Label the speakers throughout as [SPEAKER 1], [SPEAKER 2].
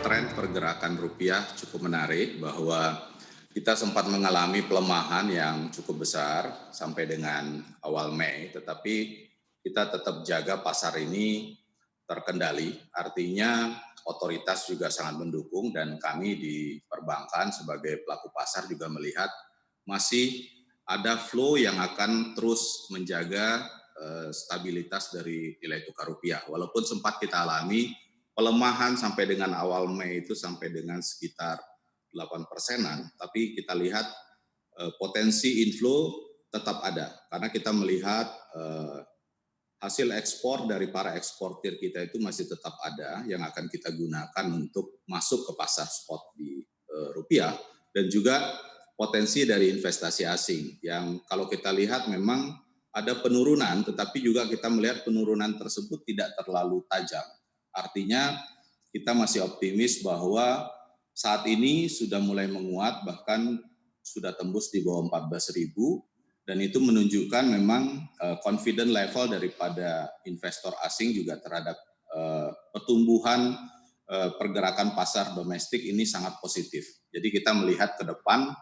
[SPEAKER 1] tren pergerakan rupiah cukup menarik bahwa kita sempat mengalami pelemahan yang cukup besar sampai dengan awal Mei, tetapi kita tetap jaga pasar ini terkendali. Artinya otoritas juga sangat mendukung dan kami di perbankan sebagai pelaku pasar juga melihat masih ada flow yang akan terus menjaga stabilitas dari nilai tukar rupiah. Walaupun sempat kita alami pelemahan sampai dengan awal Mei itu sampai dengan sekitar 8%-an, tapi kita lihat potensi inflow tetap ada karena kita melihat hasil ekspor dari para eksportir kita itu masih tetap ada yang akan kita gunakan untuk masuk ke pasar spot di rupiah, dan juga potensi dari investasi asing yang kalau kita lihat memang ada penurunan, tetapi juga kita melihat penurunan tersebut tidak terlalu tajam. Artinya kita masih optimis bahwa saat ini sudah mulai menguat, bahkan sudah tembus di bawah 14.000, dan itu menunjukkan memang confident level daripada investor asing juga terhadap pertumbuhan pergerakan pasar domestik ini sangat positif. Jadi kita melihat ke depan,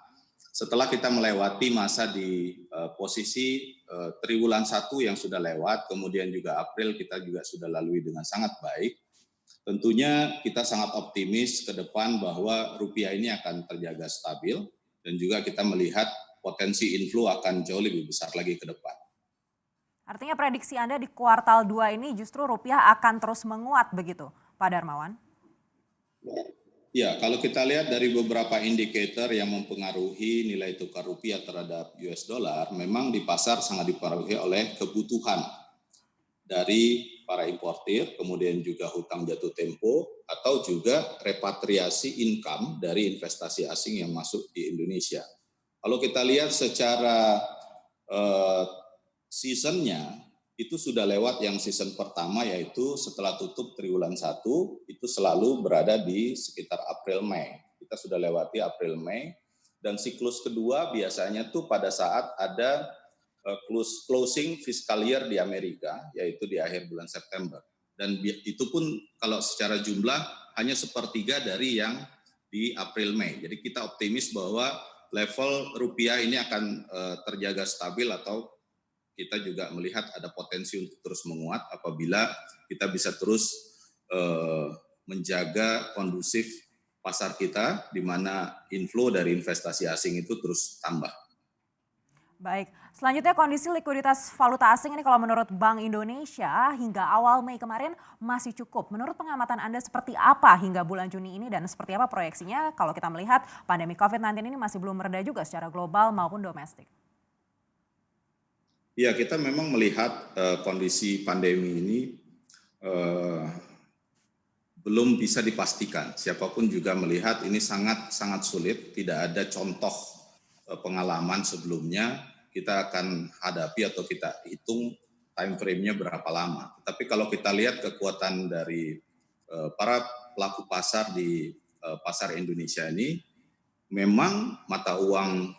[SPEAKER 1] setelah kita melewati masa di posisi triwulan 1 yang sudah lewat, kemudian juga April kita juga sudah lalui dengan sangat baik, tentunya kita sangat optimis ke depan bahwa rupiah ini akan terjaga stabil, dan juga kita melihat potensi inflow akan jauh lebih besar lagi ke depan.
[SPEAKER 2] Artinya prediksi Anda di kuartal 2 ini justru rupiah akan terus menguat begitu, Pak Darmawan?
[SPEAKER 1] Ya, kalau kita lihat dari beberapa indikator yang mempengaruhi nilai tukar rupiah terhadap US dollar, memang di pasar sangat dipengaruhi oleh kebutuhan dari para importir, kemudian juga hutang jatuh tempo, atau juga repatriasi income dari investasi asing yang masuk di Indonesia. Kalau kita lihat secara seasonnya, itu sudah lewat yang season pertama, yaitu setelah tutup triwulan 1, itu selalu berada di sekitar April-Mei. Kita sudah lewati April-Mei, dan siklus kedua biasanya tuh pada saat ada closing fiscal year di Amerika, yaitu di akhir bulan September. Dan itu pun kalau secara jumlah hanya sepertiga dari yang di April-Mei. Jadi kita optimis bahwa level rupiah ini akan terjaga stabil, atau kita juga melihat ada potensi untuk terus menguat apabila kita bisa terus menjaga kondusif pasar kita, di mana inflow dari investasi asing itu terus tambah.
[SPEAKER 2] Baik, selanjutnya kondisi likuiditas valuta asing ini kalau menurut Bank Indonesia hingga awal Mei kemarin masih cukup. Menurut pengamatan Anda seperti apa hingga bulan Juni ini, dan seperti apa proyeksinya kalau kita melihat pandemi COVID-19 ini masih belum mereda juga secara global maupun domestik?
[SPEAKER 1] Ya, kita memang melihat kondisi pandemi ini belum bisa dipastikan. Siapapun juga melihat ini sangat sulit. Tidak ada contoh pengalaman sebelumnya kita akan hadapi atau kita hitung time frame-nya berapa lama. Tapi kalau kita lihat kekuatan dari para pelaku pasar di pasar Indonesia ini, memang mata uang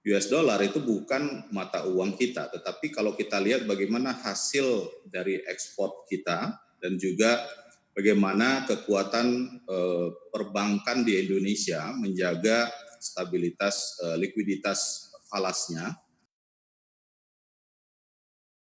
[SPEAKER 1] US dollar itu bukan mata uang kita, tetapi kalau kita lihat bagaimana hasil dari ekspor kita dan juga bagaimana kekuatan perbankan di Indonesia menjaga stabilitas likuiditas falasnya,